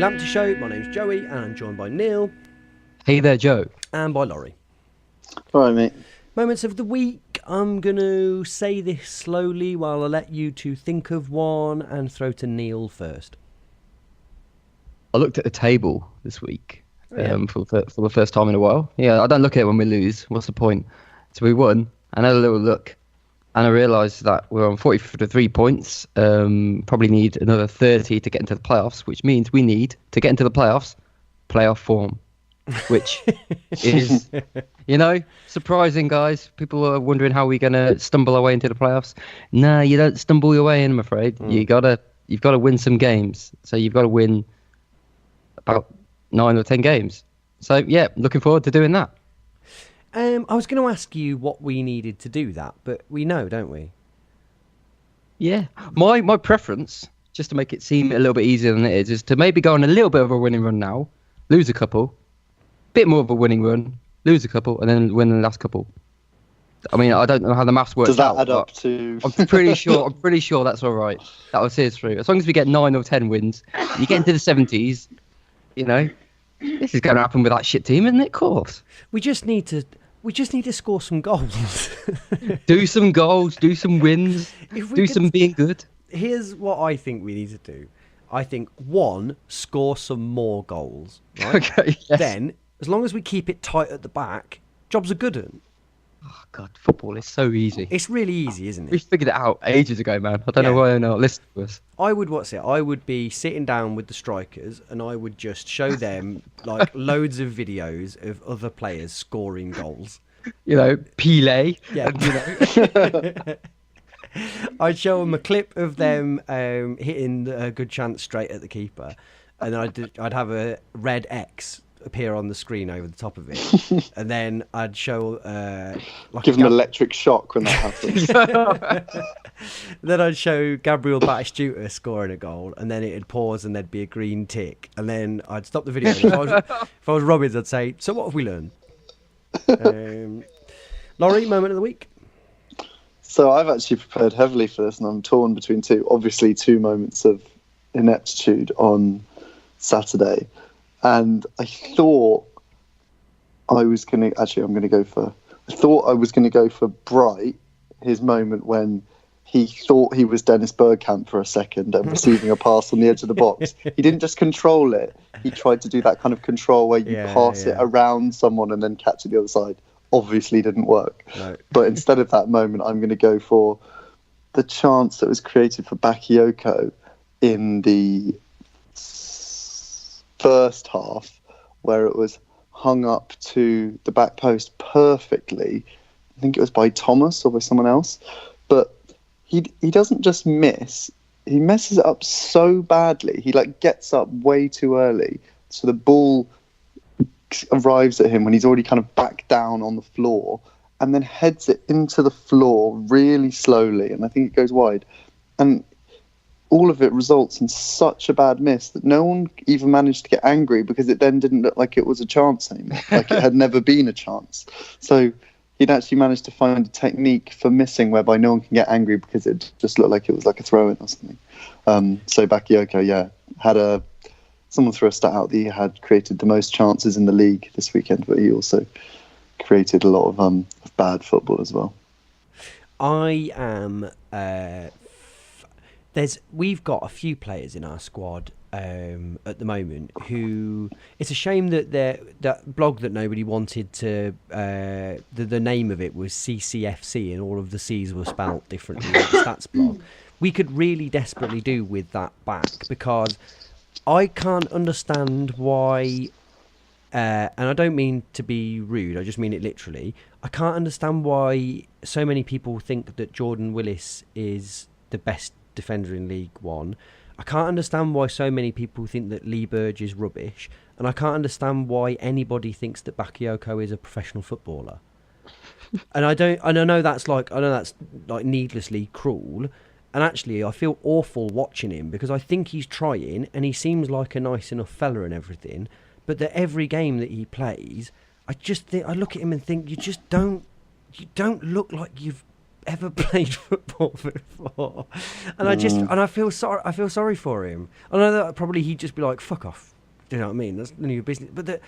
Lamptey Show. My name's Joey, and I'm joined by Neil. Hey there, Joe. And by Laurie. All right, mate. Moments of the week. I'm going to say this slowly while I let you two think of one and throw to Neil first. I looked at the table this week for the first time in a while. Yeah, I don't look at it when we lose. What's the point? So we won. I had a little look, and I realised that we're on 43 points. Probably need another 30 to get into the playoffs, which means we need to get into the playoffs, playoff form, which is, surprising, guys. People are wondering how we're going to stumble our way into the playoffs. No, you don't stumble your way in, I'm afraid. You've got to win some games. So you've got to win about 9 or 10 games. So, yeah, looking forward to doing that. I was going to ask you what we needed to do that, but we know, don't we? Yeah. My preference, just to make it seem a little bit easier than it is to maybe go on a little bit of a winning run now, lose a couple, bit more of a winning run, lose a couple, and then win the last couple. I mean, I don't know how the maths works. Does that add up to? I'm pretty sure that's all right. That will see us through. As long as we get 9 or 10 wins, you get into the 70s. This is going to happen with that shit team, isn't it? Of course. We just need to score some goals. Do some goals, do some wins, do some being good. Here's what I think we need to do. I think, 1, score some more goals. Right? Okay. Yes. Then, as long as we keep it tight at the back, job's a good one. Oh, God, football is so easy. It's really easy, isn't it? We figured it out ages ago, man. I don't know why they're not listening to us. I would be sitting down with the strikers and I would just show them like loads of videos of other players scoring goals. Pele. Yeah. And, I'd show them a clip of them hitting a good chance straight at the keeper, and then I'd have a red X appear on the screen over the top of it, and then I'd show give them electric shock when that happens. Then I'd show Gabriel Batistuta scoring a goal, and then it'd pause and there'd be a green tick, and then I'd stop the video. If I was Robbins, I'd say, so what have we learned? Laurie, moment of the week. So I've actually prepared heavily for this, and I'm torn between two. Obviously, 2 moments of ineptitude on Saturday. And I thought I was going to... Actually, I'm going to go for... I thought I was going to go for Bright, his moment when he thought he was Dennis Bergkamp for a second and receiving a pass on the edge of the box. He didn't just control it. He tried to do that kind of control where you pass it around someone and then catch it the other side. Obviously didn't work. No. But instead of that moment, I'm going to go for the chance that was created for Bakayoko in the first half, where it was hung up to the back post perfectly. I think it was by Thomas or by someone else. But he doesn't just miss, he messes it up so badly. He gets up way too early, so the ball arrives at him when he's already kind of back down on the floor, and then heads it into the floor really slowly, and I think it goes wide. And all of it results in such a bad miss that no one even managed to get angry, because it then didn't look like it was a chance anymore, like it had never been a chance. So he'd actually managed to find a technique for missing whereby no one can get angry because it just looked like it was like a throw-in or something. So Bakayoko, had someone threw a stat out that he had created the most chances in the league this weekend, but he also created a lot of bad football as well. I am... We've got a few players in our squad at the moment who... It's a shame that that blog that nobody wanted to... the name of it was CCFC and all of the C's were spelt differently, like the stats blog. We could really desperately do with that back, because I can't understand why... and I don't mean to be rude, I just mean it literally. I can't understand why so many people think that Jordan Willis is the best defender in League One. I can't understand why so many people think that Lee Burge is rubbish, and I can't understand why anybody thinks that Bakayoko is a professional footballer. And I know that's needlessly cruel, and actually I feel awful watching him, because I think he's trying and he seems like a nice enough fella and everything, but that every game that he plays, I look at him and think, you don't look like you've ever played football before, and I feel sorry for him. I know that probably he'd just be like, fuck off, Do you know what I mean? That's none of your business. But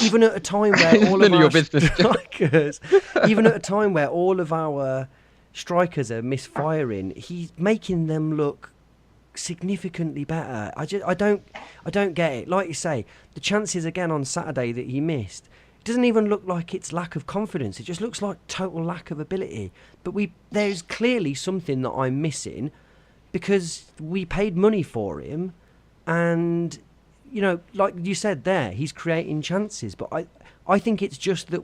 even at a time where all of our strikers, even at a time where all of our strikers are misfiring, he's making them look significantly better. I don't get it. Like you say, the chances again on Saturday that he missed, it doesn't even look like it's lack of confidence. It just looks like total lack of ability. But there's clearly something that I'm missing, because we paid money for him, and you know, like you said there, he's creating chances. But I think it's just that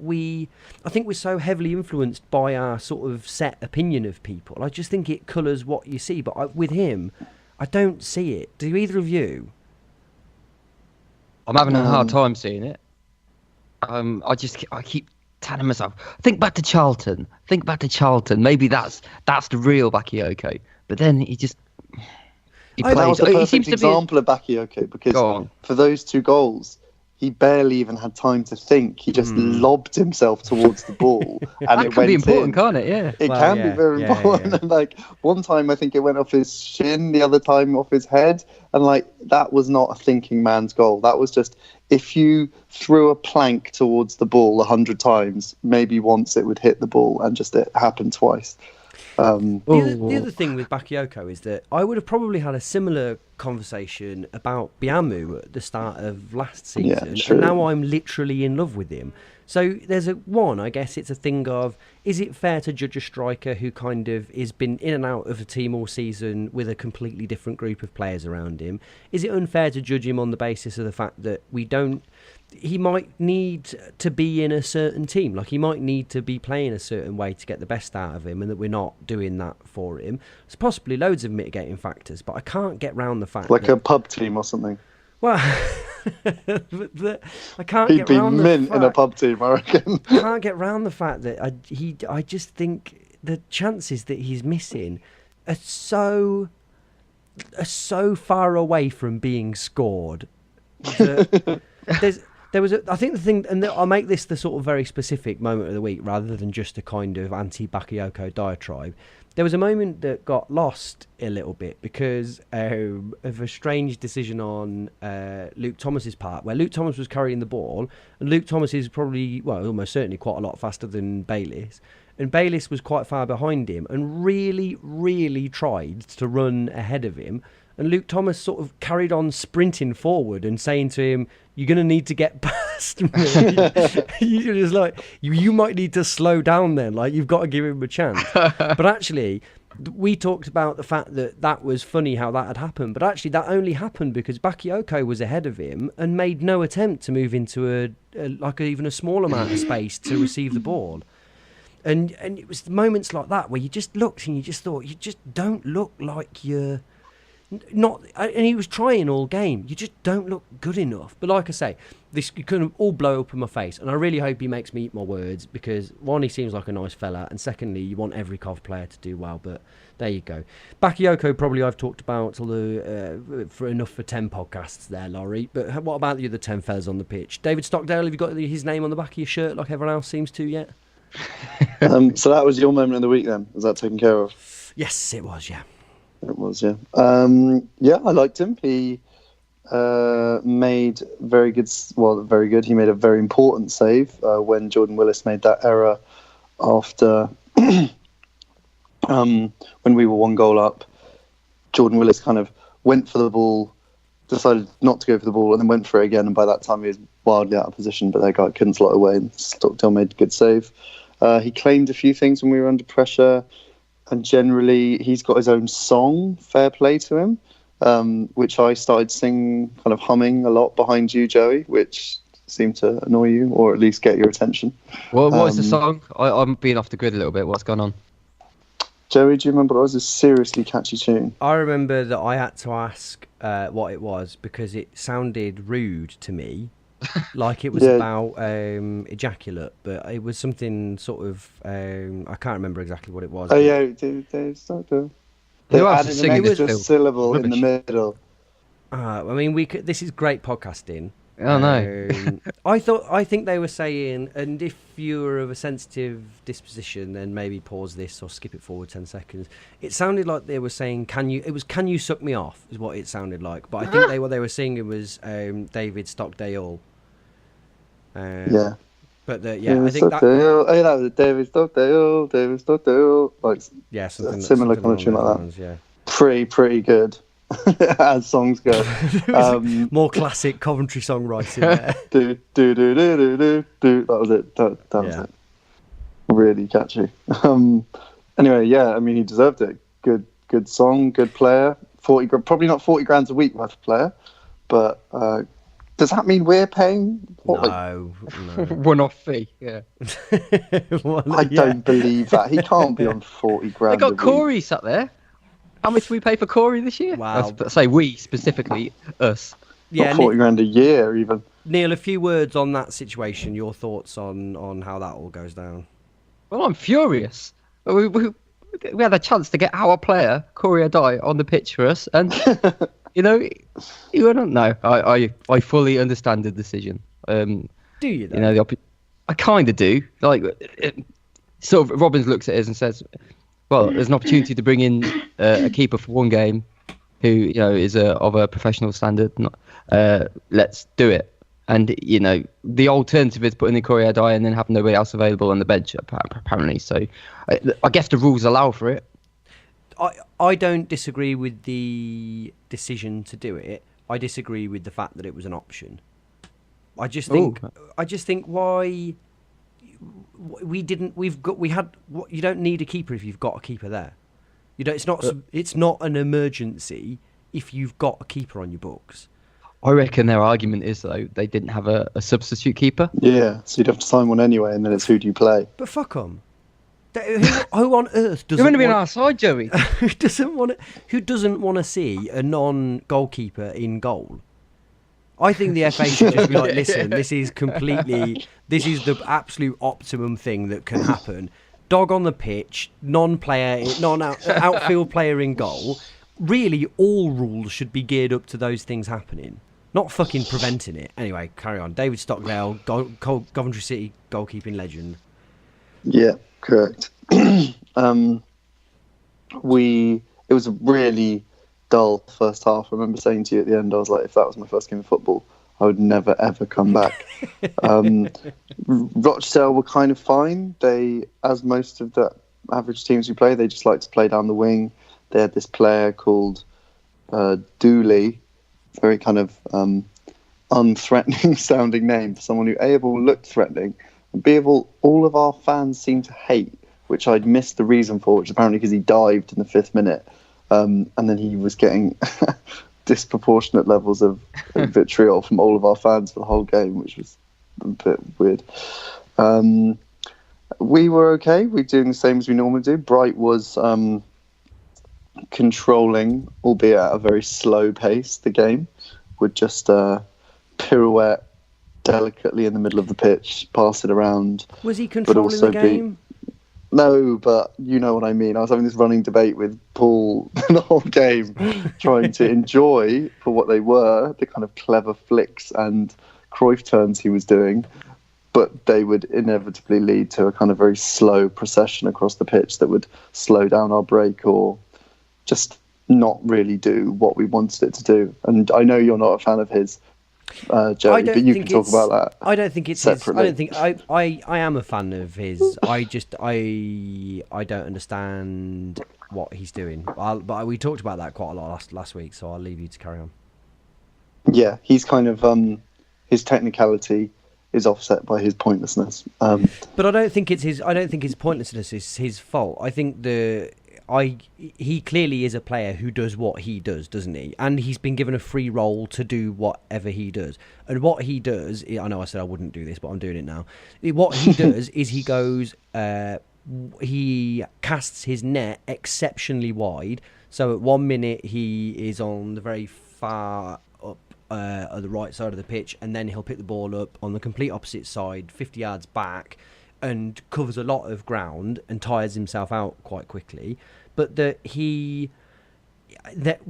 I think we're so heavily influenced by our sort of set opinion of people. I just think it colours what you see. But with him, I don't see it. Do either of you? I'm having a hard time seeing it. I keep telling myself, think back to Charlton. Maybe that's the real Bakayoko. But then he just that was a perfect example of Bakayoko, because for those 2 goals, he barely even had time to think. He just lobbed himself towards the ball, and it can be important, in. Can't it? Yeah, it can be very important. And like one time, I think it went off his shin, the other time off his head, and like that was not a thinking man's goal. That was just, if you threw a plank towards the ball 100 times, maybe once it would hit the ball, and just it happened twice. The other thing with Bakayoko is that I would have probably had a similar conversation about Biamu at the start of last season, and now I'm literally in love with him. So there's I guess it's a thing of, is it fair to judge a striker who kind of has been in and out of the team all season with a completely different group of players around him? Is it unfair to judge him on the basis of the fact that he might need to be in a certain team, like he might need to be playing a certain way to get the best out of him, and that we're not doing that for him? There's possibly loads of mitigating factors, but I can't get round the fact like a pub team or something. Well, I can't He'd get be round mint in a pub team, I reckon. I can't get round the fact that I just think the chances that he's missing are so far away from being scored. I think the thing, and I'll make this the sort of very specific moment of the week rather than just a kind of anti-Bakayoko diatribe. There was a moment that got lost a little bit because of a strange decision on Luke Thomas's part, where Luke Thomas was carrying the ball, and Luke Thomas is probably, well, almost certainly quite a lot faster than Bayliss, and Bayliss was quite far behind him and really, really tried to run ahead of him. And Luke Thomas sort of carried on sprinting forward and saying to him, "You're going to need to get past me." You're just like, you might need to slow down then. Like, you've got to give him a chance. But actually, we talked about the fact that was funny how that had happened. But actually, that only happened because Bakayoko was ahead of him and made no attempt to move into even a small amount of space to receive the ball. And it was moments like that where you just looked and you just thought, you just don't look like you're... Not, and he was trying all game. You just don't look good enough. But like I say, this could all blow up in my face, and I really hope he makes me eat my words, because one, he seems like a nice fella, and secondly, you want every Cov player to do well. But there you go. Bakayoko, probably I've talked about for enough for 10 podcasts there, Laurie. But what about the other 10 fellas on the pitch? David Stockdale, have you got his name on the back of your shirt like everyone else seems to yet? So that was your moment of the week then? Was that taken care of? Yes, it was, yeah. It was, yeah. I liked him. He made very good. He made a very important save when Jordan Willis made that error after when we were 1 goal up. Jordan Willis kind of went for the ball, decided not to go for the ball, and then went for it again. And by that time, he was wildly out of position, but that guy couldn't slot away, and Stockdale made a good save. He claimed a few things when we were under pressure. And generally, he's got his own song, Fair Play to him, which I started singing, kind of humming a lot behind you, Joey, which seemed to annoy you, or at least get your attention. What is the song? I'm being off the grid a little bit. What's going on? Joey, do you remember? It was a seriously catchy tune. I remember that I had to ask what it was because it sounded rude to me. Like it was about ejaculate, but it was something sort of I can't remember exactly what it was. Oh yeah, they added an extra syllable in the middle. I mean, this is great podcasting, Oh no. I think they were saying, and if you're of a sensitive disposition, then maybe pause this or skip it forward 10 seconds. It sounded like they were saying, "Can you suck me off?" is what it sounded like. But I think what they were singing was David Stockdale. Yeah. But I David think that. Stockdale. Oh, yeah, that was it. David Stockdale. Like Yeah, something similar something kind of tune along like those that. lines, Pretty good as songs go. More classic Coventry songwriting there. That was it. That was it. Really catchy. Anyway, yeah, I mean, he deserved it. Good song, good player. Probably not 40 grand a week worth of player, but does that mean we're paying? No. One-off fee. Yeah. I don't believe that. He can't be on 40 grand. They got Corey sat there. How much do we pay for Corey this year? Wow. Say we, specifically us. Yeah, Not 40 grand a year, even. Neil, a few words on that situation. Your thoughts on how that all goes down? Well, I'm furious. We had a chance to get our player, Corey Adai, on the pitch for us. And, I don't know. I fully understand the decision. Do you, though? I kind of do. Like, sort of, Robbins looks at us and says, well, there's an opportunity to bring in a keeper for one game who, is of a professional standard. Let's do it. And, the alternative is putting in Corey Adai and then having nobody else available on the bench, apparently. So I guess the rules allow for it. I don't disagree with the decision to do it. I disagree with the fact that it was an option. I just think why we didn't. You don't need a keeper if you've got a keeper there. It's not an emergency if you've got a keeper on your books. I reckon their argument is, though, they didn't have a substitute keeper. Yeah, so you'd have to sign one anyway, and then it's who do you play? But fuck them. Who on earth doesn't? You're going to be on our side, Joey. Who doesn't want to see a non-goalkeeper in goal? I think the FA should just be like, listen, this is the absolute optimum thing that can happen. Dog on the pitch, outfield player in goal. Really, all rules should be geared up to those things happening, not fucking preventing it. Anyway, carry on. David Stockdale, Coventry City goalkeeping legend. Yeah, correct. It was a really dull first half. I remember saying to you at the end, I was like, if that was my first game of football, I would never ever come back. Rochdale were kind of fine. They, as most of the average teams we play, they just like to play down the wing. They had this player called Dooley, very kind of unthreatening sounding name for someone who A, of all looked threatening, and B, of all of our fans seemed to hate, which I'd missed the reason for, which apparently because he dived in the 5th minute, and then he was getting disproportionate levels of vitriol from all of our fans for the whole game, which was a bit weird. We were okay. We're doing the same as we normally do. Bright was controlling, albeit at a very slow pace, the game, would just pirouette delicately in the middle of the pitch, pass it around. Was he controlling the game? No, but you know what I mean. I was having this running debate with Paul the whole game, trying to enjoy, for what they were, the kind of clever flicks and Cruyff turns he was doing, but they would inevitably lead to a kind of very slow procession across the pitch that would slow down our break or just not really do what we wanted it to do. And I know you're not a fan of his, Joey, but you can talk about that. I don't think it's separately. I don't think I am a fan of his. I don't understand what he's doing. But we talked about that quite a lot last week, so I'll leave you to carry on. Yeah, he's kind of his technicality is offset by his pointlessness. But I don't think his pointlessness is his fault. I think he clearly is a player who does what he does, doesn't he? And he's been given a free role to do whatever he does. And what he does, I know I said I wouldn't do this, but I'm doing it now. What he does is he goes, he casts his net exceptionally wide. So at 1 minute he is on the very far up at the right side of the pitch, and then he'll pick the ball up on the complete opposite side, 50 yards back, and covers a lot of ground and tires himself out quite quickly. But that he that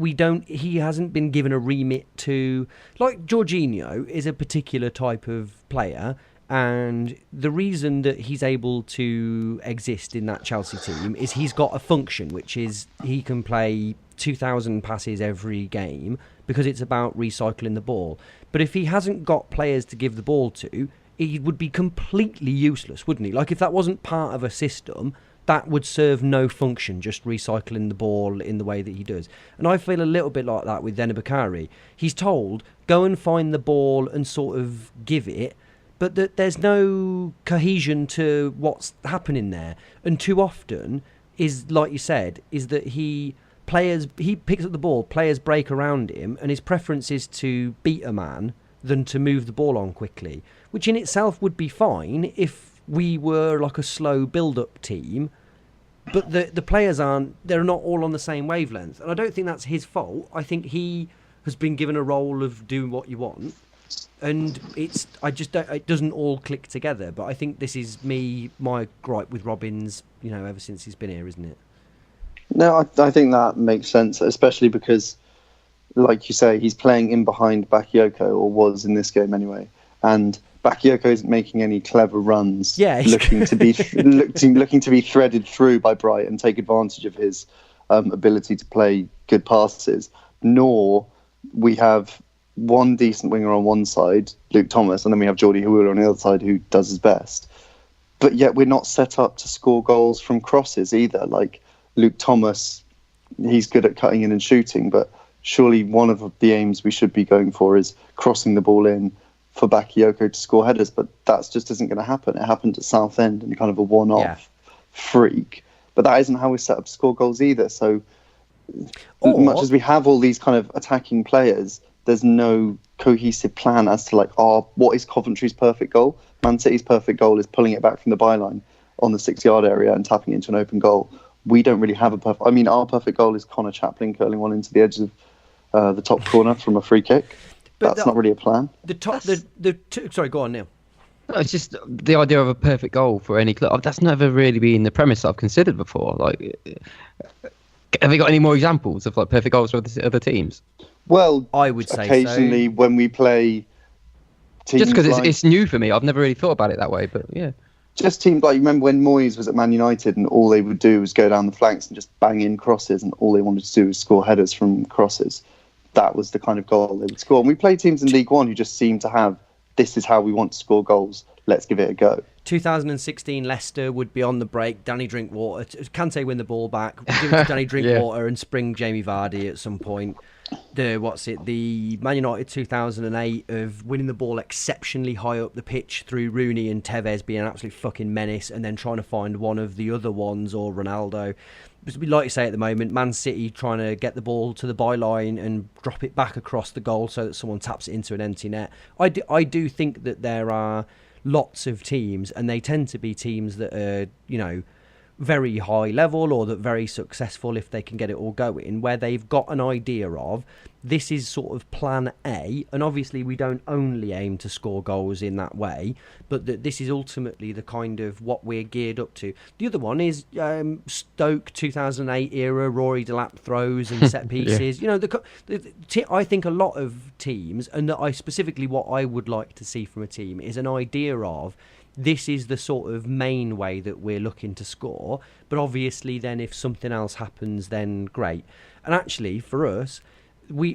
he hasn't been given a remit to, like Jorginho is a particular type of player, and the reason that he's able to exist in that Chelsea team is he's got a function, which is he can play 2,000 passes every game because it's about recycling the ball. But if he hasn't got players to give the ball to, he would be completely useless, wouldn't he? Like, if that wasn't part of a system, that would serve no function, just recycling the ball in the way that he does. And I feel a little bit like that with Dennis Bakary. He's told, go and find the ball and sort of give it, but that there's no cohesion to what's happening there. And too often is, like you said, is that he picks up the ball, players break around him, and his preference is to beat a man than to move the ball on quickly, which in itself would be fine if we were like a slow build-up team, but the players they're not all on the same wavelength. And I don't think that's his fault. I think he has been given a role of doing what you want, and it doesn't all click together. But I think this is my gripe with Robbins, ever since he's been here, isn't it? No, I think that makes sense, especially because, like you say, he's playing in behind Bakayoko, or was in this game anyway, and Bakayoko isn't making any clever runs, looking to be threaded through by Bright and take advantage of his ability to play good passes. Nor we have one decent winger on one side, Luke Thomas, and then we have Jordi Hawula on the other side, who does his best. But yet we're not set up to score goals from crosses either. Like Luke Thomas, he's good at cutting in and shooting, but surely one of the aims we should be going for is crossing the ball in for Bakayoko to score headers, but that just isn't going to happen. It happened at Southend in kind of a one-off freak, but that isn't how we're set up to score goals either. So much as we have all these kind of attacking players, there's no cohesive plan as to what is Coventry's perfect goal. Man City's perfect goal is pulling it back from the byline on the 6-yard area and tapping it into an open goal. We don't really have a perfect... I mean, our perfect goal is Connor Chaplin curling one into the edge of the top corner from a free kick. But that's not really a plan. Sorry, go on, Neil. No, it's just the idea of a perfect goal for any club. That's never really been the premise I've considered before. Like, have you got any more examples of perfect goals for other teams? Well, I would say occasionally so. When we play teams, just because it's new for me, I've never really thought about it that way. But yeah, just teams like, remember when Moyes was at Man United and all they would do was go down the flanks and just bang in crosses, and all they wanted to do was score headers from crosses. That was the kind of goal they would score. And we play teams in League One who just seem to have, this is how we want to score goals, let's give it a go. 2016 Leicester would be on the break, Danny Drinkwater, Kante win the ball back, give it to Danny Drinkwater and spring Jamie Vardy at some point. The Man United 2008 of winning the ball exceptionally high up the pitch through Rooney and Tevez being an absolute fucking menace, and then trying to find one of the other ones, or Ronaldo. Like you say at the moment, Man City trying to get the ball to the byline and drop it back across the goal so that someone taps it into an empty net. I do think that there are lots of teams, and they tend to be teams that are, very high level, or that very successful if they can get it all going, where they've got an idea of, this is sort of plan A, and obviously we don't only aim to score goals in that way, but that this is ultimately the kind of what we're geared up to. The other one is Stoke 2008 era Rory Delap throws and set pieces. I think a lot of teams, and that I specifically what I would like to see from a team is an idea of, this is the sort of main way that we're looking to score, but obviously then if something else happens, then great. And actually for us,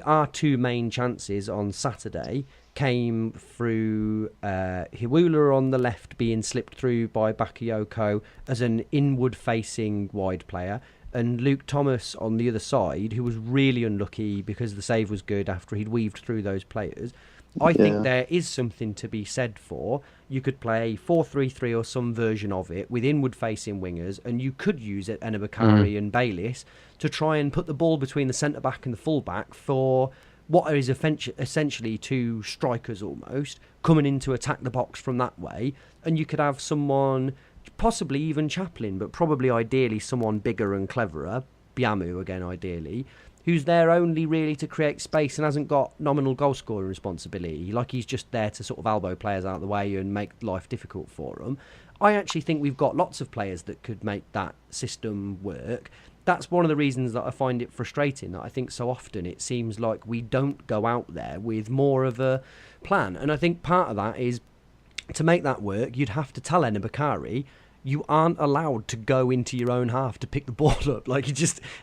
our two main chances on Saturday came through Hawula on the left being slipped through by Bakayoko as an inward-facing wide player, and Luke Thomas on the other side, who was really unlucky because the save was good after he'd weaved through those players. I think there is something to be said for, you could play 4-3-3 or some version of it with inward-facing wingers, and you could use it, Bakary and Bayliss, to try and put the ball between the centre-back and the full-back for what is essentially two strikers almost, coming in to attack the box from that way, and you could have someone, possibly even Chaplin, but probably ideally someone bigger and cleverer, Biamu again ideally, who's there only really to create space and hasn't got nominal goal scoring responsibility. Like, he's just there to sort of elbow players out of the way and make life difficult for them. I actually think we've got lots of players that could make that system work. That's one of the reasons that I find it frustrating, that I think so often it seems like we don't go out there with more of a plan. And I think part of that is, to make that work, you'd have to tell Enna Bakari, you aren't allowed to go into your own half to pick the ball up. Like,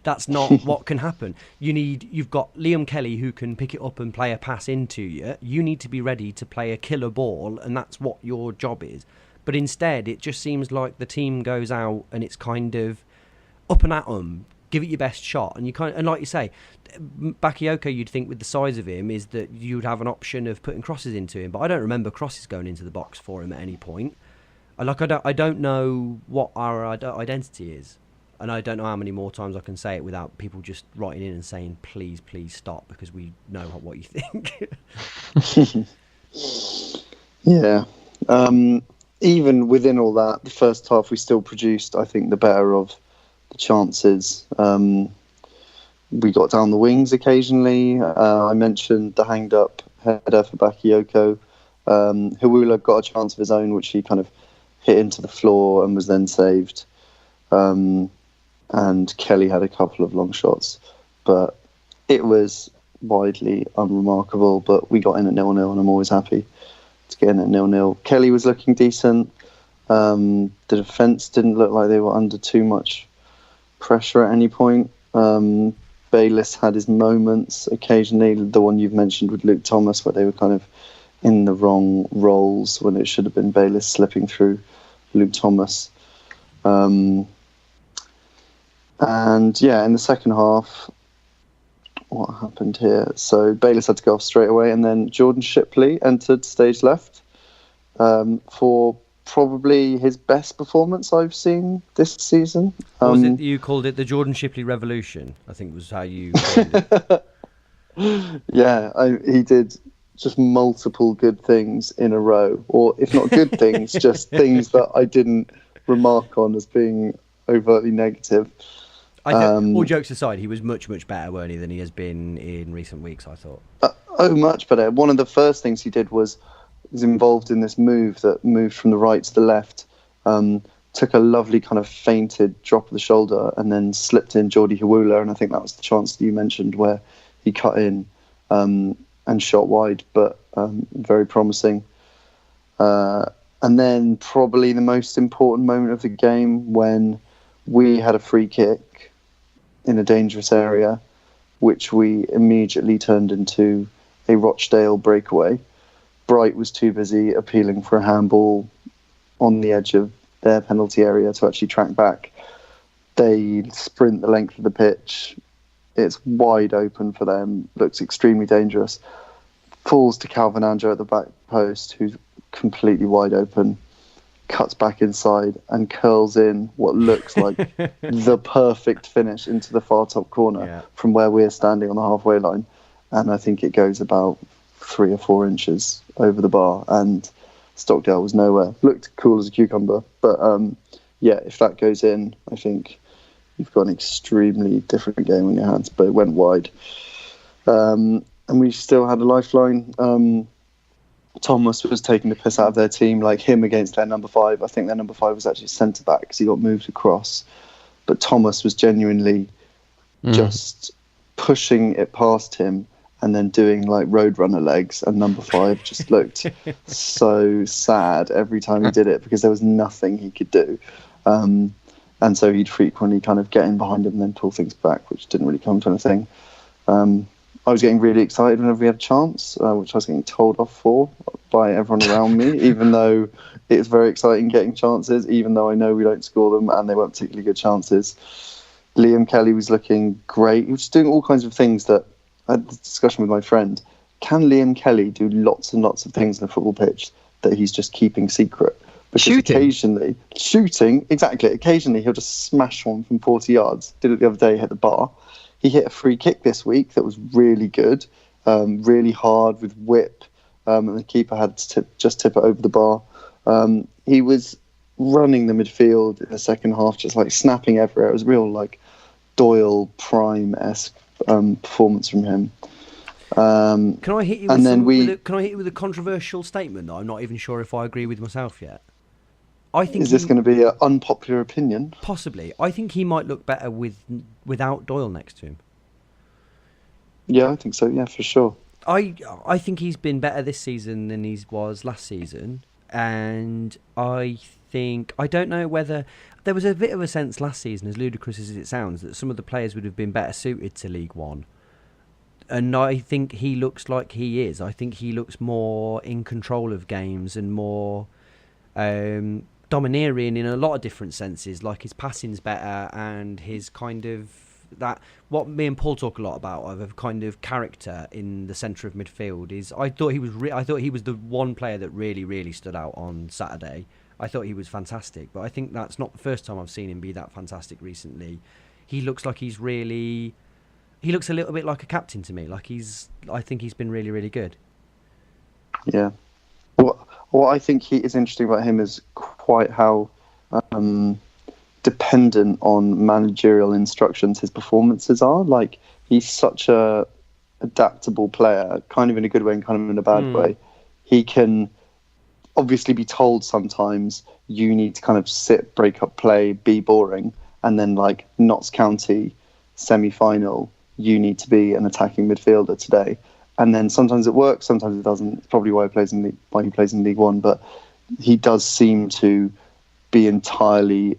that's not what can happen. You've got Liam Kelly who can pick it up and play a pass into you. You need to be ready to play a killer ball, and that's what your job is. But instead, it just seems like the team goes out and it's kind of up and at them, give it your best shot. And like you say, Bakayoko, you'd think with the size of him, is that you'd have an option of putting crosses into him. But I don't remember crosses going into the box for him at any point. I don't know what our identity is, and I don't know how many more times I can say it without people just writing in and saying, please stop, because we know what you think. Yeah. Even within all that, the first half we still produced, I think, the better of the chances. We got down the wings occasionally. I mentioned the hanged up header for Bakayoko. Hawula got a chance of his own, which he kind of hit into the floor and was then saved. And Kelly had a couple of long shots, but it was widely unremarkable. But we got in at 0-0, and I'm always happy to get in at 0-0. Kelly was looking decent. The defence didn't look like they were under too much pressure at any point. Bayliss had his moments occasionally. The one you've mentioned with Luke Thomas, where they were kind of in the wrong roles when it should have been Bayliss slipping through Luke Thomas. And yeah, in the second half, what happened here? So Bayliss had to go off straight away, and then Jordan Shipley entered stage left for probably his best performance I've seen this season. Was it you called it the Jordan Shipley Revolution? I think was how you called it. Yeah, he did just multiple good things in a row, or if not good things, just things that I didn't remark on as being overtly negative. All jokes aside, he was much better, weren't he, than he has been in recent weeks, I thought. Much better. One of the first things he did was involved in this move that moved from the right to the left, took a lovely kind of feinted drop of the shoulder and then slipped in Jordi Hawula, and I think that was the chance that you mentioned where he cut in and shot wide, but very promising. And then probably the most important moment of the game, when we had a free kick in a dangerous area, which we immediately turned into a Rochdale breakaway. Bright was too busy appealing for a handball on the edge of their penalty area to actually track back. They sprint the length of the pitch. It's wide open for them, looks extremely dangerous. Falls to Calvin Andrew at the back post, who's completely wide open, cuts back inside and curls in what looks like the perfect finish into the far top corner from where we're standing on the halfway line. And I think it goes about 3 or 4 inches over the bar, and Stockdale was nowhere. Looked cool as a cucumber, but yeah, if that goes in, I think you've got an extremely different game on your hands. But it went wide, and we still had a lifeline. Thomas was taking the piss out of their team, like him against their number 5. I think their number 5 was actually centre back because he got moved across, but Thomas was genuinely just pushing it past him and then doing like roadrunner legs, and number 5 just looked so sad every time he did it because there was nothing he could do. And so he'd frequently kind of get in behind him and then pull things back, which didn't really come to anything. I was getting really excited whenever we had a chance, which I was getting told off for by everyone around me, even though it's very exciting getting chances, even though I know we don't score them and they weren't particularly good chances. Liam Kelly was looking great. He was doing all kinds of things that I had this discussion with my friend. Can Liam Kelly do lots and lots of things on a football pitch that he's just keeping secret? Because occasionally he'll just smash one from 40 yards. Did it the other day, hit the bar. He hit a free kick this week that was really good, really hard with whip, and the keeper had to just tip it over the bar. He was running the midfield in the second half, just like snapping everywhere. It was real like Doyle Prime-esque performance from him. Can I hit you and with then can I hit you with a controversial statement that I'm not even sure if I agree with myself yet? I think is this going to be an unpopular opinion? Possibly. I think he might look better without Doyle next to him. Yeah, I think so. Yeah, for sure. I think he's been better this season than he was last season, and I don't know whether there was a bit of a sense last season, as ludicrous as it sounds, that some of the players would have been better suited to League One. And I think he looks like he is. I think he looks more in control of games and more domineering in a lot of different senses. Like his passing's better and his kind of that. What me and Paul talk a lot about of a kind of character in the centre of midfield is. I thought he was the one player that really stood out on Saturday. I thought he was fantastic, but I think that's not the first time I've seen him be that fantastic recently. He looks like he's really. He looks a little bit like a captain to me. I think he's been really good. Yeah. What I think is interesting about him is quite how dependent on managerial instructions his performances are. Like, he's such a adaptable player, kind of in a good way and kind of in a bad way. He can obviously be told sometimes you need to kind of sit, break up play, be boring, and then like Notts County semi-final, you need to be an attacking midfielder today. And then sometimes it works, sometimes it doesn't. It's probably why he plays in League One, but he does seem to be entirely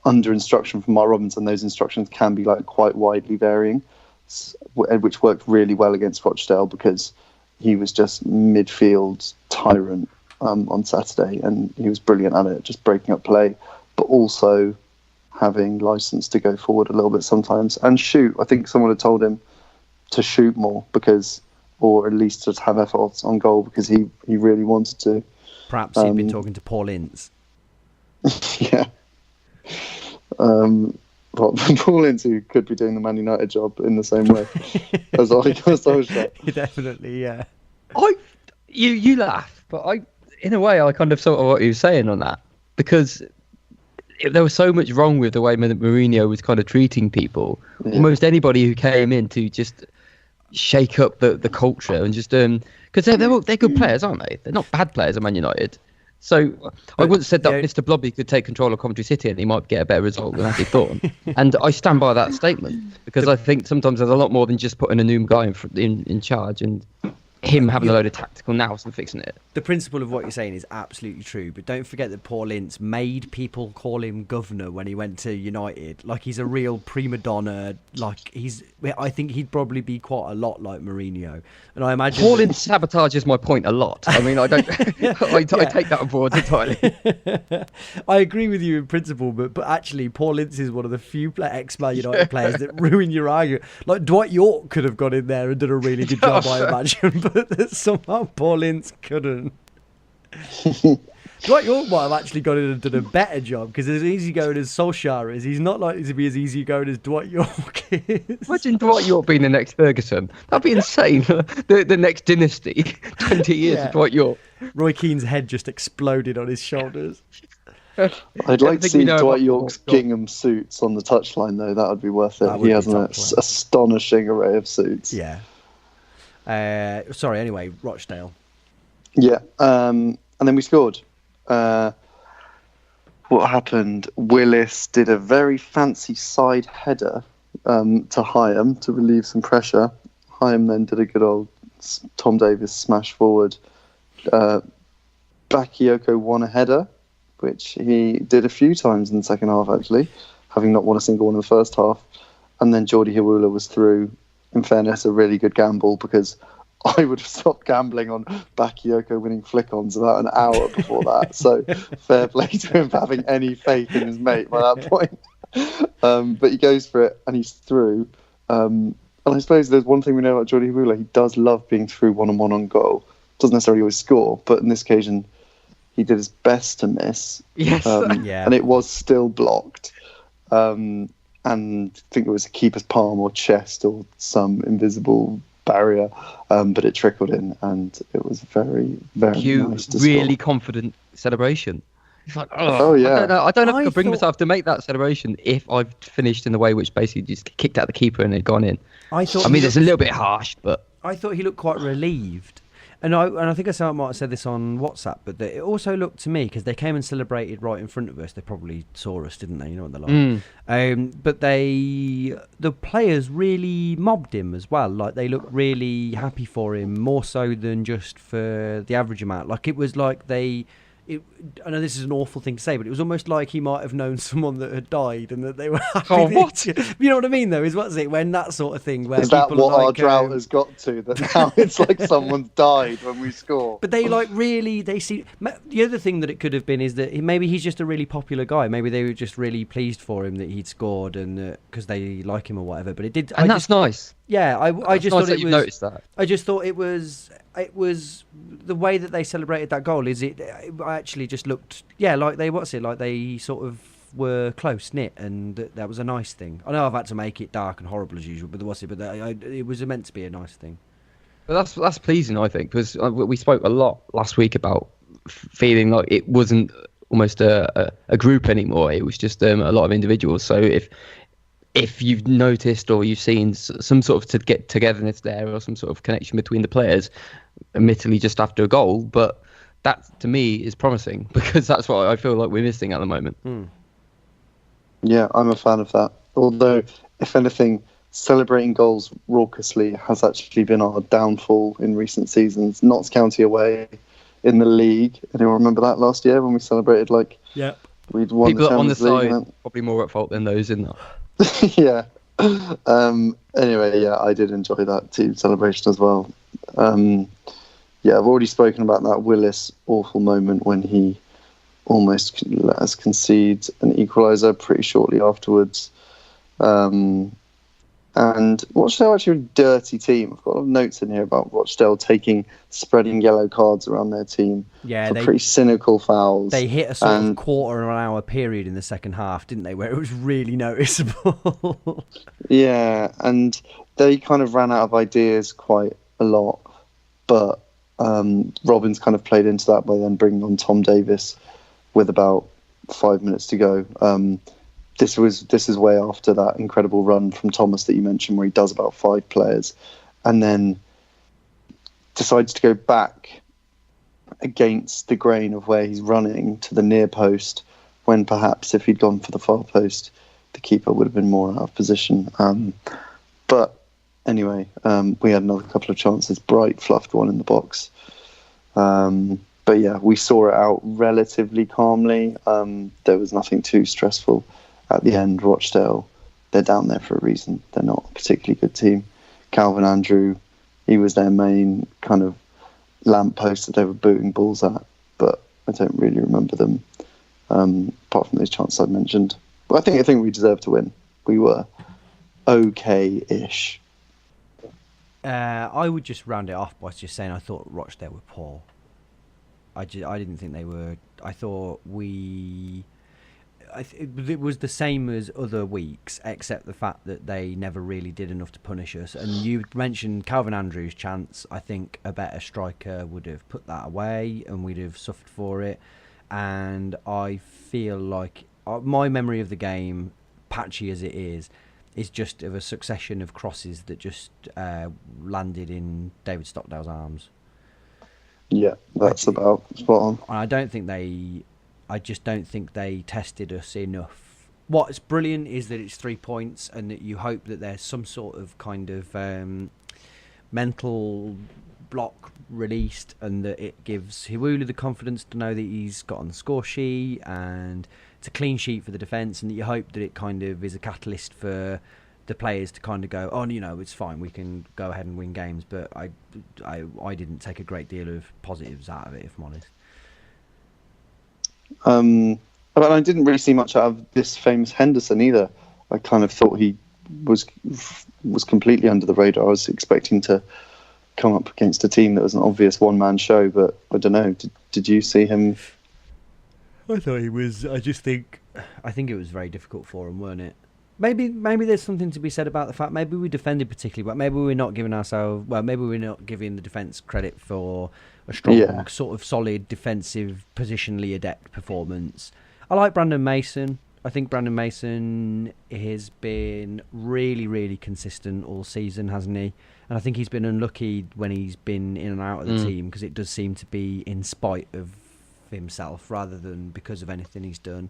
under instruction from Mark Robinson. Those instructions can be like quite widely varying, which worked really well against Rochdale because he was just midfield tyrant on Saturday, and he was brilliant at it, just breaking up play, but also having license to go forward a little bit sometimes and shoot. I think someone had told him to shoot more or at least just have efforts on goal because he really wanted to. Perhaps he'd been talking to Paul Ince. Yeah. Paul Ince, who could be doing the Man United job in the same way as I was there. Definitely, yeah. You laugh, but in a way I kind of thought of what you were saying on that, because there was so much wrong with the way Mourinho was kind of treating people. Yeah. Almost anybody who came in to just shake up the culture and just because they're good players, aren't they? They're not bad players at Man United. So I once said that Mr. Blobby could take control of Coventry City and he might get a better result than Andy Thorne. And I stand by that statement because I think sometimes there's a lot more than just putting a new guy in charge and him having a load of tactical nous and fixing it. The principle of what you're saying is absolutely true, but don't forget that Paul Ince made people call him governor when he went to United. Like, he's a real prima donna. Like, I think he'd probably be quite a lot like Mourinho. And I imagine Paul Ince sabotages my point a lot. I mean, I don't. I take that on board entirely. I agree with you in principle, but actually, Paul Ince is one of the few ex-Man United players that ruin your argument. Like, Dwight York could have got in there and done a really good job, I imagine. But somehow Paul Ince couldn't. Dwight York might have actually got in and done a better job, because as easygoing as Solskjaer is, he's not likely to be as easygoing as Dwight York is. Imagine Dwight York being the next Ferguson. That'd be insane. the next dynasty. 20 years of Dwight York. Roy Keane's head just exploded on his shoulders. I'd like to see Dwight York's gingham suits on the touchline, though. That would be worth it. He has an astonishing array of suits. Yeah. Anyway, Rochdale. Yeah, and then we scored. What happened? Willis did a very fancy side header to Hyam to relieve some pressure. Hyam then did a good old Tom Davies smash forward. Bakayoko won a header, which he did a few times in the second half, actually, having not won a single one in the first half. And then Jordi Hawula was through. In fairness, a really good gamble, because I would have stopped gambling on Bakayoko winning flick-ons about an hour before that. So fair play to him for having any faith in his mate by that point. But he goes for it and he's through. And I suppose there's one thing we know about Jordi Hawula. He does love being through one-on-one on goal. Doesn't necessarily always score, but in this occasion, he did his best to miss. Yes. And it was still blocked. And I think it was a keeper's palm or chest or some invisible barrier, but it trickled in, and it was very, very nice to really score. Confident celebration. It's like, Oh, yeah. I don't know if I I could bring thought- myself to make that celebration if I've finished in the way which basically just kicked out the keeper and had gone in. I thought. I mean, he it's a looked- little bit harsh, but I thought he looked quite relieved. And I think I might have said this on WhatsApp, but it also looked to me, because they came and celebrated right in front of us. They probably saw us, didn't they? You know what they're like. But the players really mobbed him as well. Like, they looked really happy for him, more so than just for the average amount. Like, it was like I know this is an awful thing to say, but it was almost like he might have known someone that had died and that they were happy. Oh, what? You know what I mean, though? What's it? When that sort of thing, where Is that people what are our like, drought has got to? That now it's like someone's died when we score. But they they see. The other thing that it could have been is that maybe he's just a really popular guy. Maybe they were just really pleased for him that he'd scored and because they like him or whatever. But it did, and that's nice. Yeah, I just Nice thought that it you've was. noticed that. I just thought it was the way that they celebrated that goal. I actually just looked like they sort of were close knit, and that was a nice thing. I know I've had to make it dark and horrible as usual, but it was meant to be a nice thing. But that's pleasing, I think, because we spoke a lot last week about feeling like it wasn't almost a group anymore. It was just a lot of individuals. So if you've noticed or you've seen some sort of togetherness there or some sort of connection between the players, admittedly just after a goal, but that to me is promising because that's what I feel like we're missing at the moment. Yeah, I'm a fan of that. Although, if anything, celebrating goals raucously has actually been our downfall in recent seasons. Notts County away in the league. Anyone remember that last year when we celebrated like we'd won People the on the Champions League? side probably more at fault than those in that. Yeah. Anyway, yeah, I did enjoy that team celebration as well. Yeah, I've already spoken about that Willis awful moment when he almost let us concede an equaliser pretty shortly afterwards. And Rochdale are actually a dirty team. I've got a lot of notes in here about Rochdale spreading yellow cards around their team for pretty cynical fouls. They hit a sort of quarter of an hour period in the second half, didn't they, where it was really noticeable. Yeah, and they kind of ran out of ideas quite a lot, but Robbins kind of played into that by then bringing on Tom Davies with about 5 minutes to go. This is way after that incredible run from Thomas that you mentioned, where he does about 5 players, and then decides to go back against the grain of where he's running to the near post, when perhaps if he'd gone for the far post, the keeper would have been more out of position. But anyway, we had another couple of chances. Bright fluffed one in the box. But yeah, we saw it out relatively calmly. There was nothing too stressful. At the end, Rochdale, they're down there for a reason. They're not a particularly good team. Calvin Andrew, he was their main kind of lamppost that they were booting balls at, but I don't really remember them, apart from those chances I mentioned. But I think we deserved to win. We were okay-ish. I would just round it off by just saying I thought Rochdale were poor. I didn't think they were. I thought it was the same as other weeks, except the fact that they never really did enough to punish us. And you mentioned Calvin Andrews' chance. I think a better striker would have put that away and we'd have suffered for it. And I feel like my memory of the game, patchy as it is just of a succession of crosses that just landed in David Stockdale's arms. Yeah, that's about spot on. And I just don't think they tested us enough. What's brilliant is that it's 3 points and that you hope that there's some sort of kind of mental block released and that it gives Hiwulu the confidence to know that he's got on the score sheet and it's a clean sheet for the defence, and that you hope that it kind of is a catalyst for the players to kind of go, oh, it's fine, we can go ahead and win games. But I didn't take a great deal of positives out of it, if I'm honest. But I didn't really see much out of this famous Henderson either. I kind of thought he was completely under the radar. I was expecting to come up against a team that was an obvious one-man show, but I don't know. Did you see him? I thought he was. I think it was very difficult for him, weren't it? Maybe there's something to be said about the fact maybe we defended particularly, but maybe we're not giving the defence credit for strong, sort of solid defensive, positionally adept performance. I like Brandon Mason. I think Brandon Mason has been really, really consistent all season, hasn't he? And I think he's been unlucky when he's been in and out of the team, because it does seem to be in spite of himself rather than because of anything he's done.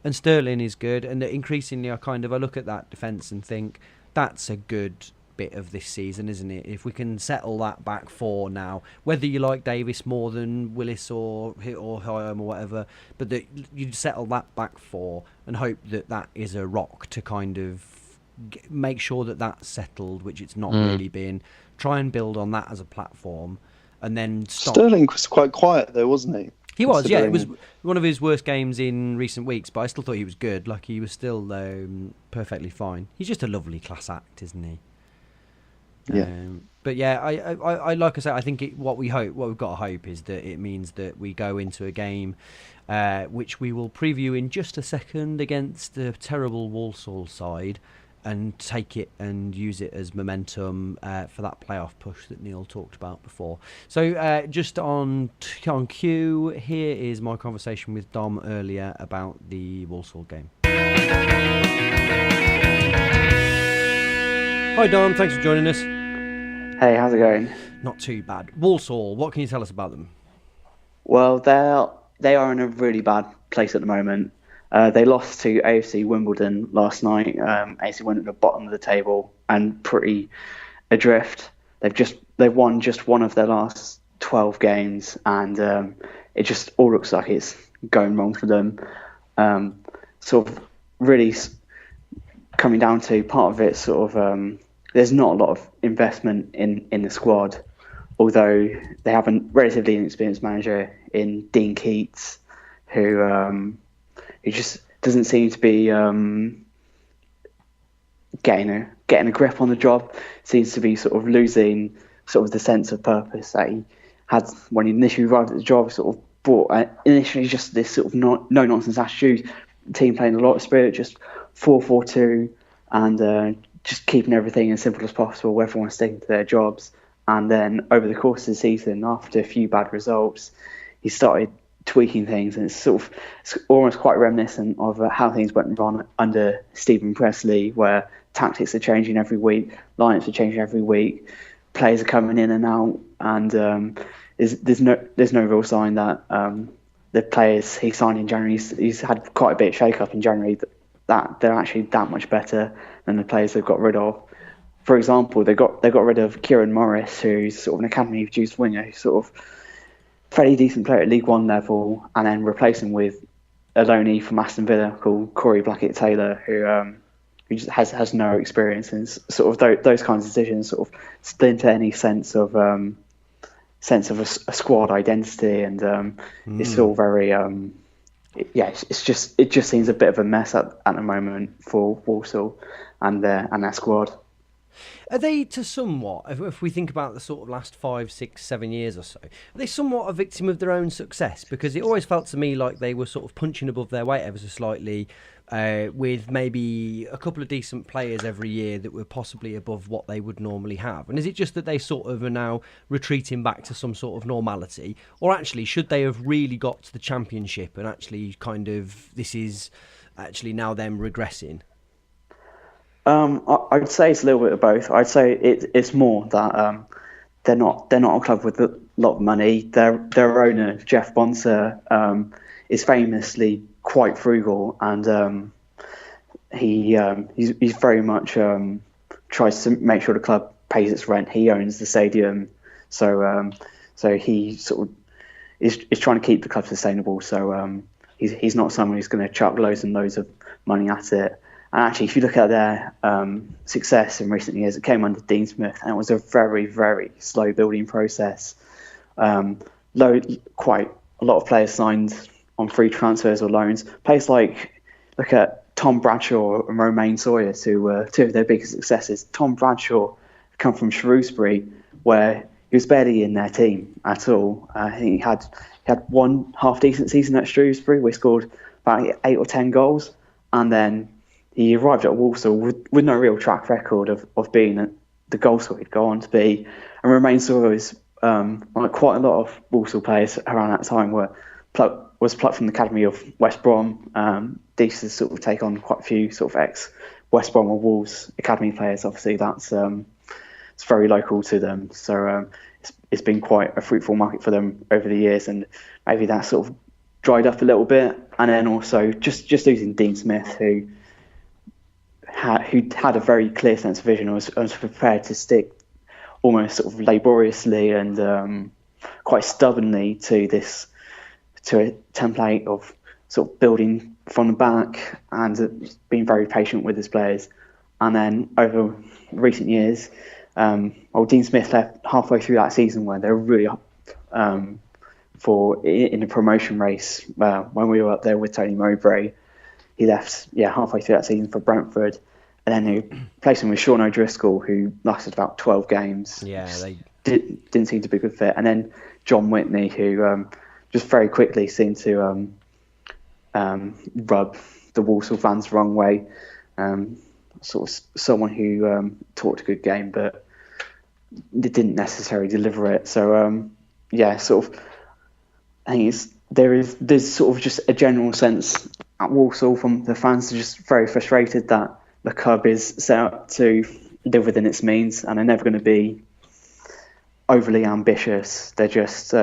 And Sterling is good, and increasingly I look at that defence and think that's a good bit of this season, isn't it? If we can settle that back four now, whether you like Davis more than Willis or Hyam or whatever, but that you settle that back four and hope that that is a rock to kind of make sure that that's settled, which it's not really been. Try and build on that as a platform, and then stop. Sterling was quite quiet though, wasn't he? He was, yeah. It was one of his worst games in recent weeks, but I still thought he was good. Like, he was still perfectly fine. He's just a lovely class act, isn't he? Yeah. But yeah, I like I say, I think what we've got to hope is that it means that we go into a game, which we will preview in just a second, against the terrible Walsall side, and take it and use it as momentum for that playoff push that Neil talked about before. So just on cue, here is my conversation with Dom earlier about the Walsall game. Hi Dom, thanks for joining us. Hey, how's it going? Not too bad. Walsall, what can you tell us about them? Well, they are in a really bad place at the moment. They lost to AFC Wimbledon last night. AFC went at the bottom of the table and pretty adrift. They've won just one of their last 12 games, and it just all looks like it's going wrong for them. Sort of really coming down to part of it, sort of. There's not a lot of investment in the squad, although they have a relatively inexperienced manager in Dean Keats, who just doesn't seem to be getting a grip on the job. Seems to be sort of losing sort of the sense of purpose that he had when he initially arrived at the job. Sort of brought initially just this sort of no nonsense attitude. The team playing a lot of spirit, just 4-4-2, and just keeping everything as simple as possible. Everyone sticking to their jobs. And then over the course of the season, after a few bad results, he started tweaking things, and it's almost quite reminiscent of how things went wrong under Stephen Presley, where tactics are changing every week, lineups are changing every week, players are coming in and out, and there's no real sign that the players he signed in January, he's had quite a bit of shake-up in January, that they're actually that much better than the players they've got rid of. For example, they got rid of Kieran Morris, who's sort of an academy-produced winger, who's sort of fairly decent player at League One level, and then replace him with a loanee from Aston Villa called Corey Blackett-Taylor, who just has no experience, and sort of those kinds of decisions sort of splint any sense of a squad identity, and it's all very it just seems a bit of a mess at the moment for Walsall and their squad. Are they to somewhat, if we think about the sort of last 5, 6, 7 years or so, are they somewhat a victim of their own success? Because it always felt to me like they were sort of punching above their weight ever so slightly, with maybe a couple of decent players every year that were possibly above what they would normally have. And is it just that they sort of are now retreating back to some sort of normality? Or actually, should they have really got to the Championship and actually kind of, this is actually now them regressing? I'd say it's a little bit of both. I'd say it's more that they're not a club with a lot of money. Their owner, Jeff Bonser, is famously quite frugal, and he's very much tries to make sure the club pays its rent. He owns the stadium, so he sort of is trying to keep the club sustainable. So he's not someone who's going to chuck loads and loads of money at it. And actually, if you look at their success in recent years, it came under Dean Smith, and it was a very, very slow building process. Quite a lot of players signed on free transfers or loans. Players look at Tom Bradshaw and Romaine Sawyer, two of their biggest successes. Tom Bradshaw come from Shrewsbury, where he was barely in their team at all. I think he had one half decent season at Shrewsbury, where he scored about 8 or 10 goals, and then he arrived at Walsall with no real track record of being the goal scorer he'd go on to be. And Romaine Sawyer is like quite a lot of Walsall players around that time was plucked from the academy of West Brom. These sort of take on quite a few sort of ex West Brom or Wolves academy players. Obviously, that's it's very local to them, so it's been quite a fruitful market for them over the years, and maybe that sort of dried up a little bit. And then also just losing Dean Smith, who had a very clear sense of vision, was prepared to stick almost sort of laboriously and quite stubbornly to a template of sort of building from the back and being very patient with his players. And then over recent years, Dean Smith left halfway through that season where they were really up in the promotion race. When we were up there with Tony Mowbray, he left halfway through that season for Brentford, and then he placed him with Sean O'Driscoll, who lasted about 12 games. Yeah, they didn't seem to be a good fit. And then John Whitney, who just very quickly seemed to rub the Walsall fans the wrong way. Sort of someone who talked a good game, but didn't necessarily deliver it. So sort of, I think there's sort of just a general sense at Walsall from the fans are just very frustrated that the club is set up to live within its means, and they're never going to be overly ambitious. They're just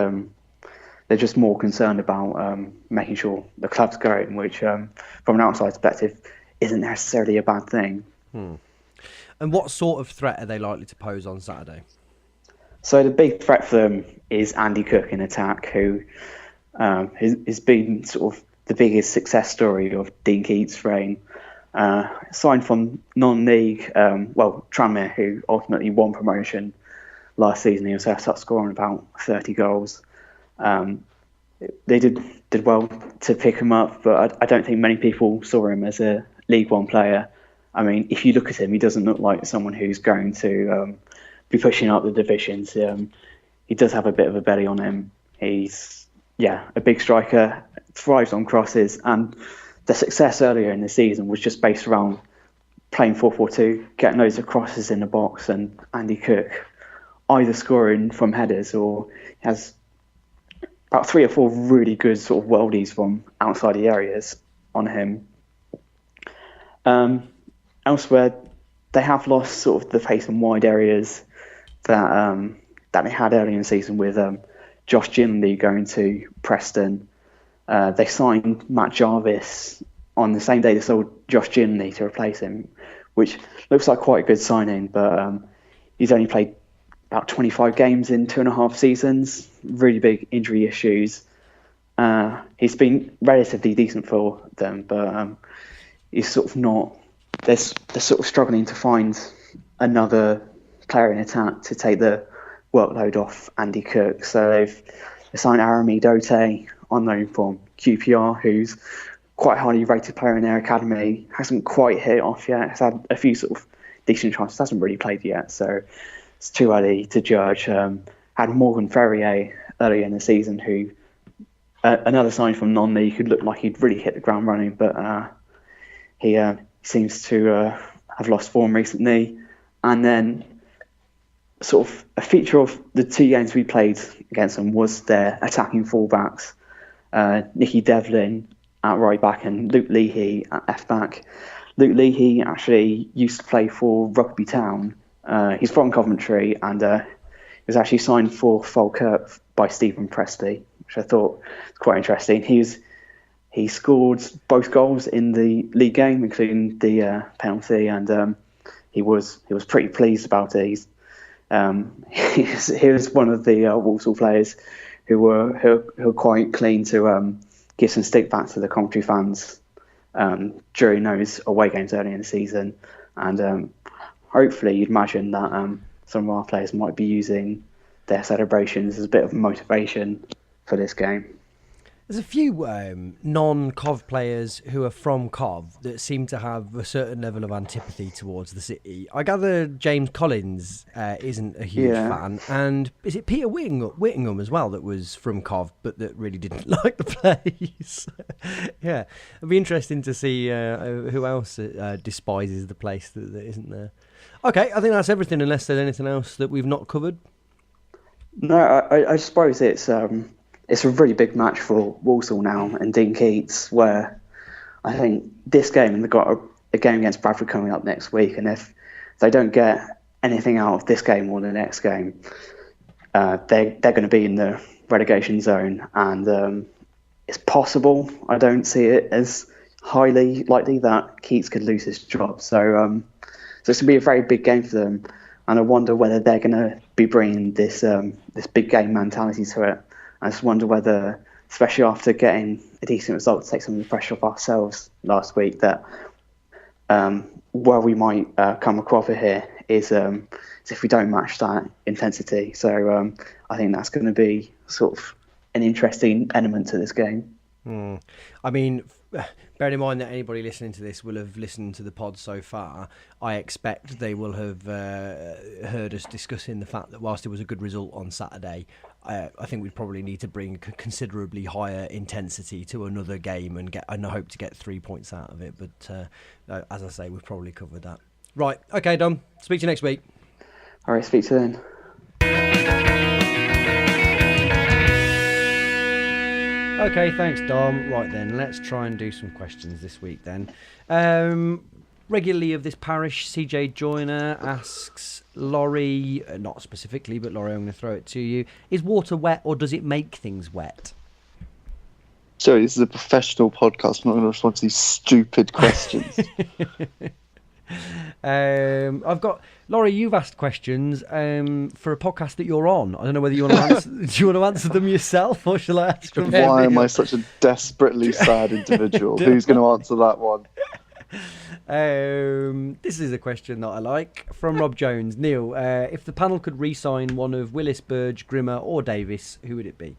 more concerned about making sure the club's growing, which from an outside perspective isn't necessarily a bad thing. And what sort of threat are they likely to pose on Saturday? So the big threat for them is Andy Cook in attack, who has been sort of the biggest success story of Dean Keats' reign. Signed from non-league, Tranmere, who ultimately won promotion last season. He was their top scorer on about 30 goals. They did well to pick him up, but I don't think many people saw him as a League One player. I mean, if you look at him, he doesn't look like someone who's going to be pushing up the divisions. He does have a bit of a belly on him. He's a big striker, thrives on crosses, and the success earlier in the season was just based around playing 4-4-2, getting loads of crosses in the box, and Andy Cook either scoring from headers or has about 3 or 4 really good sort of worldies from outside the areas on him. Elsewhere, they have lost sort of the pace and wide areas that they had earlier in the season with Josh Ginley going to Preston. They signed Matt Jarvis on the same day they sold Josh Ginley to replace him, which looks like quite a good signing, but he's only played about 25 games in 2.5 seasons, really big injury issues. He's been relatively decent for them, but he's sort of not... They're sort of struggling to find another player in attack to take the workload off Andy Cook. So they've signed Arami Dote on loan from QPR, who's quite a highly rated player in their academy. Hasn't quite hit it off yet. Has had a few sort of decent chances. Hasn't really played yet, so it's too early to judge. Had Morgan Ferrier earlier in the season, who another sign from non-league who looked like he'd really hit the ground running, but he seems to have lost form recently. And then sort of a feature of the 2 games we played against them was their attacking fullbacks. Nicky Devlin at right back and Luke Leahy at left back. Luke Leahy actually used to play for Rugby Town. He's from Coventry, and he was actually signed for Falkirk by Stephen Prestley, which I thought was quite interesting. He scored both goals in the league game, including the penalty, and he was pretty pleased about it. He was one of the Walsall players who were quite keen to give some stick back to the Coventry fans during those away games early in the season, and hopefully you'd imagine that some of our players might be using their celebrations as a bit of motivation for this game. There's a few non-Cov players who are from Cov that seem to have a certain level of antipathy towards the city. I gather James Collins isn't a huge fan, and is it Peter Whittingham as well that was from Cov but that really didn't like the place? Yeah, it'd be interesting to see who else despises the place that isn't there. Okay, I think that's everything unless there's anything else that we've not covered. No, I suppose it's a really big match for Walsall now and Dean Keats, where I think this game, and they've got a game against Bradford coming up next week, and if they don't get anything out of this game or the next game, they're going to be in the relegation zone, and it's possible. I don't see it as highly likely that Keats could lose his job. So it's going to be a very big game for them, and I wonder whether they're going to be bringing this big game mentality to it. I just wonder whether, especially after getting a decent result to take some of the pressure off ourselves last week, that where we might come a cropper here is if we don't match that intensity. So I think that's going to be sort of an interesting element to this game. I mean, bearing in mind that anybody listening to this will have listened to the pod so far, I expect they will have heard us discussing the fact that whilst it was a good result on Saturday, I think we'd probably need to bring considerably higher intensity to another game and hope to get 3 points out of it. But as I say, we've probably covered that. Right, okay, Dom. Speak to you next week. All right, speak to you then. Okay, thanks, Dom. Right then, let's try and do some questions this week then. Regularly of this parish, CJ Joyner asks, Laurie, not specifically, but Laurie, I'm going to throw it to you. Is water wet or does it make things wet? Sorry, this is a professional podcast. I'm not going to respond to these stupid questions. I've got Laurie. You've asked questions for a podcast that you're on. I don't know whether you want to answer. Do you want to answer them yourself, or shall I ask them? Why am I such a desperately sad individual? Who's going to answer that one? This is a question that I like from Rob Jones. Neil, if the panel could re-sign one of Willis, Burge, Grimmer, or Davis, who would it be?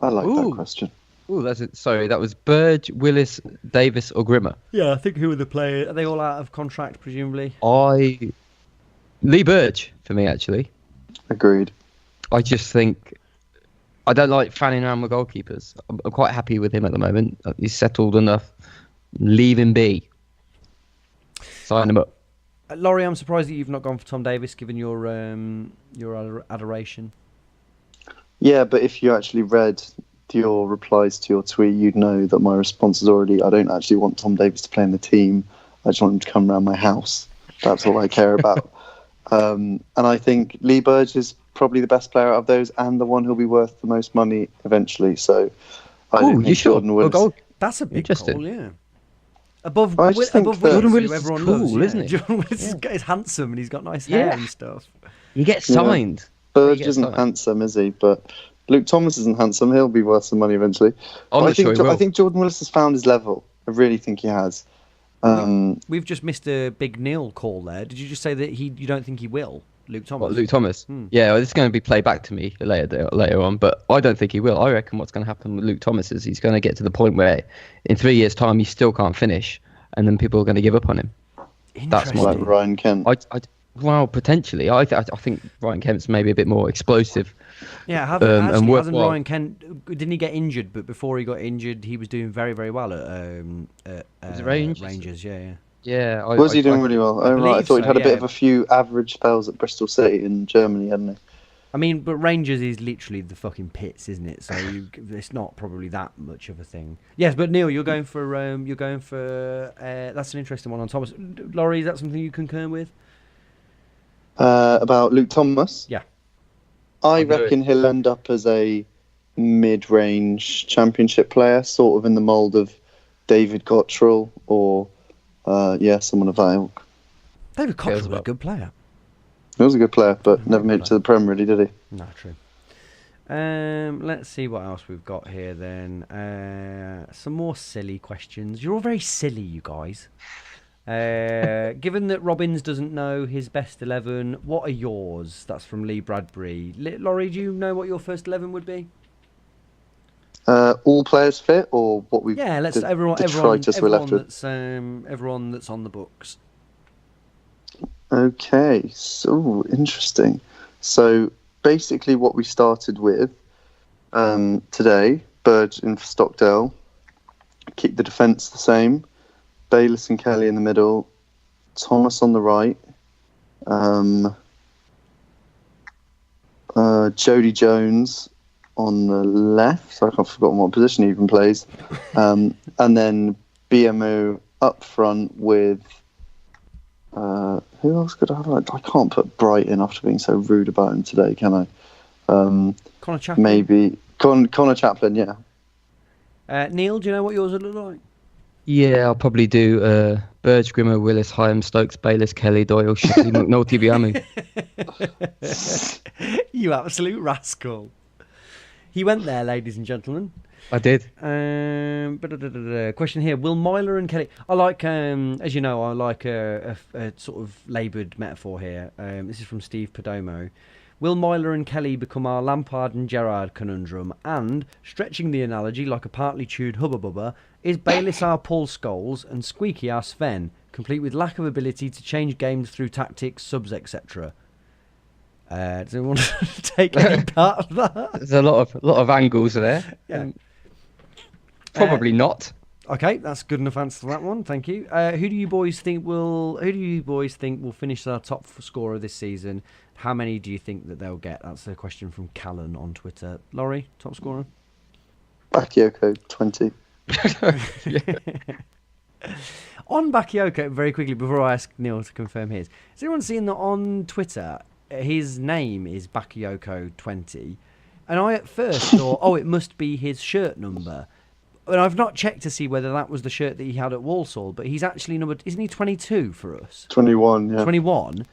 I like that question. Oh, that's it. Sorry, that was Burge, Willis, Davis, or Grimmer. Yeah, I think who are the players? Are they all out of contract, presumably? Lee Burge for me, actually. Agreed. I just think I don't like fanning around with goalkeepers. I'm quite happy with him at the moment. He's settled enough. Leave him be. Sign him up. Laurie, I'm surprised that you've not gone for Tom Davis, given your adoration. Yeah, but if you actually read your replies to your tweet, you'd know that my response is already, I don't actually want Tom Davis to play in the team. I just want him to come around my house. That's all I care about. And I think Lee Burge is probably the best player out of those and the one who'll be worth the most money eventually. So I don't think Jordan Willis... That's a big call, yeah. Above Jordan Willis is everyone cool, loves, isn't he? Jordan Willis is handsome and he's got nice hair and stuff. You get signed. Burge isn't handsome, is he? But Luke Thomas isn't handsome. He'll be worth some money eventually. I think Jordan Willis has found his level. I really think he has. We've just missed a big Neil call there. Did you just say that you don't think he will, Luke Thomas? What, Luke Thomas? Yeah, well, this is going to be played back to me later on, but I don't think he will. I reckon what's going to happen with Luke Thomas is he's going to get to the point where in 3 years' time he still can't finish, and then people are going to give up on him. That's more like Ryan Kent. Well, potentially. I think Ryan Kent's maybe a bit more explosive. Yeah, hasn't Ryan Kent? Didn't he get injured? But before he got injured, he was doing very, very well at Rangers. Yeah. Was he doing really well? I thought he'd had a bit of a few average spells at Bristol City in Germany, hadn't he? I mean, but Rangers is literally the fucking pits, isn't it? So it's not probably that much of a thing. Yes, but Neil, you're going for that's an interesting one on Thomas. Laurie, is that something you concur with? About Luke Thomas? Yeah. I reckon he'll end up as a mid-range championship player, sort of in the mould of David Gottrell or, someone of that ilk. David Gottrell was a good player. He was a good player, but never made it to the Prem, really, did he? No, true. Let's see what else we've got here then. Some more silly questions. You're all very silly, you guys. Given that Robbins doesn't know his best 11, what are yours? That's from Lee Bradbury. Laurie, do you know what your first 11 would be? All players fit, or what we? Yeah, let's everyone that's on the books. Okay, so interesting. So basically, what we started with today: Burge in for Stockdale, keep the defence the same. Bayliss and Kelly in the middle, Thomas on the right, Jody Jones on the left. So I've forgotten what position he even plays. And then BMO up front with who else could I have? I can't put Bright in after being so rude about him today, can I? Connor Chaplin. Maybe Connor Chaplin. Yeah. Neil, do you know what yours would look like? Yeah, I'll probably do Burge, Grimmer, Willis, Hyam, Stokes, Bayliss, Kelly, Doyle, Shipley, McNulty, Biamu. You absolute rascal. He went there, ladies and gentlemen. I did. Question here: will Myler and Kelly? I like, as you know, I like a sort of laboured metaphor here. This is from Steve Perdomo. Will Myler and Kelly become our Lampard and Gerrard conundrum? And, stretching the analogy like a partly chewed hubba bubba, is Bayliss our Paul Scholes and Squeaky our Sven, complete with lack of ability to change games through tactics, subs, etc.? Does anyone want to take any part of that? There's a lot of angles there. Yeah. Probably not. Okay, that's good enough answer to that one. Thank you. Who do you boys think will finish our top scorer this season? How many do you think that they'll get? That's a question from Callan on Twitter. Laurie, top scorer? Bakayoko, 20. On Bakayoko, very quickly before I ask Neil to confirm his, has anyone seen that on Twitter? His name is Bakayoko 20, and I at first thought, it must be his shirt number. And I've not checked to see whether that was the shirt that he had at Walsall, but he's actually numbered. Isn't he 22 for us? 21, yeah. 21.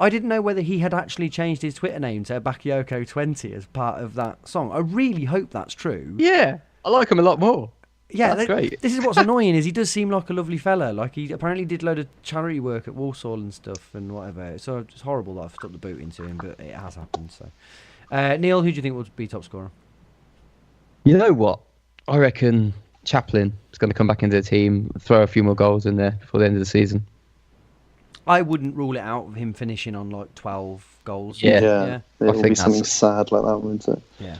I didn't know whether he had actually changed his Twitter name to Bakayoko 20 as part of that song. I really hope that's true. Yeah, I like him a lot more. Yeah, that's great. This is what's annoying is he does seem like a lovely fella. Like he apparently did a load of charity work at Walsall and stuff and whatever. So it's horrible that I've stuck the boot into him, but it has happened. So, Neil, who do you think will be top scorer? You know what? I reckon Chaplin is going to come back into the team, throw a few more goals in there before the end of the season. I wouldn't rule it out of him finishing on like 12 goals. Yeah. It will be something sad like that, wouldn't it? Yeah.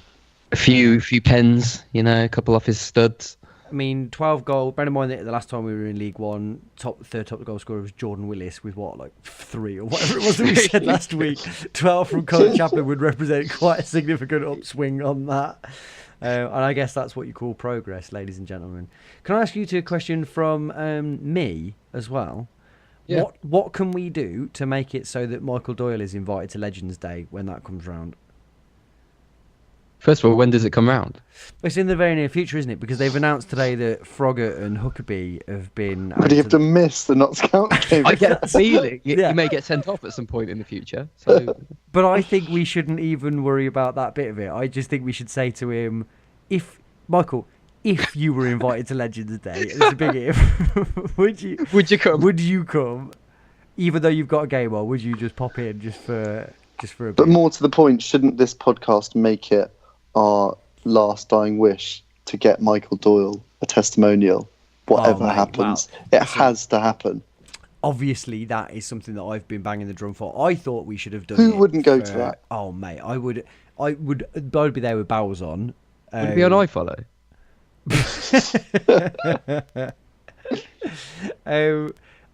A few pens, a couple off his studs. I mean, 12 goals. Bear in mind that the last time we were in League One, third top goal scorer was Jordan Willis with 3 or whatever it was that we said last week. 12 from Colin Chaplin would represent quite a significant upswing on that. And I guess that's what you call progress, ladies and gentlemen. Can I ask you a question from me as well? Yeah. What can we do to make it so that Michael Doyle is invited to Legends Day when that comes round? First of all, when does it come round? It's in the very near future, isn't it? Because they've announced today that Froggatt and Huckabee have been... But you have to miss the Notts County game. I get the feeling you may get sent off at some point in the future. So. But I think we shouldn't even worry about that bit of it. I just think we should say to him, Michael, if you were invited to Legends Day, it's a big if, would you come? Would you come? Even though you've got a game on, would you just pop in just for a bit? But more to the point, shouldn't this podcast make it our last dying wish to get Michael Doyle a testimonial, whatever happens? It has to happen. Obviously, that is something that I've been banging the drum for. I thought we should have done. Who wouldn't go to that? Oh, mate, I would be there with bowels on. Would it be on iFollow?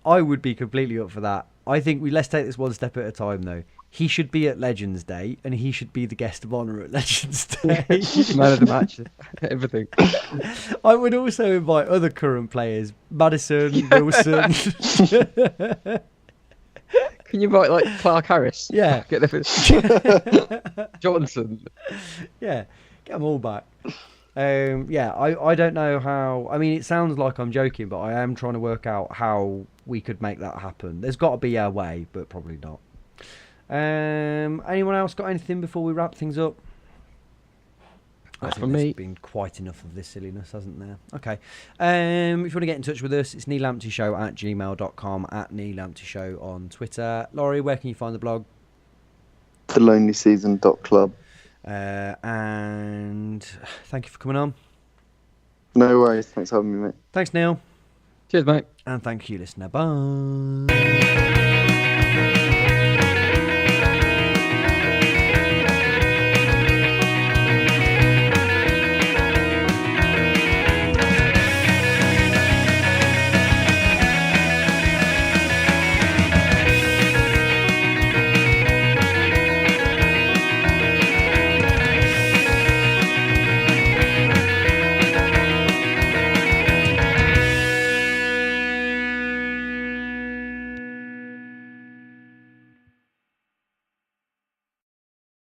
I would be completely up for that. I think let's take this one step at a time, though. He should be at Legends Day, and he should be the guest of honour at Legends Day. Man of the match, everything. I would also invite other current players, Madison, Wilson. Can you invite like Clark Harris? Yeah. Get the Johnson. Yeah, get them all back. I don't know how. I mean, it sounds like I'm joking, but I am trying to work out how we could make that happen. There's got to be a way, but probably not. Anyone else got anything before we wrap things up? That's from me. There's been quite enough of this silliness, hasn't there? Okay. If you want to get in touch with us, it's neellampteyshow@gmail.com, @neellampteyshow on Twitter. Laurie, where can you find the blog? thelonelyseason.club. And thank you for coming on. No worries. Thanks for having me, mate. Thanks, Neil. Cheers, mate. And thank you, listener. Bye.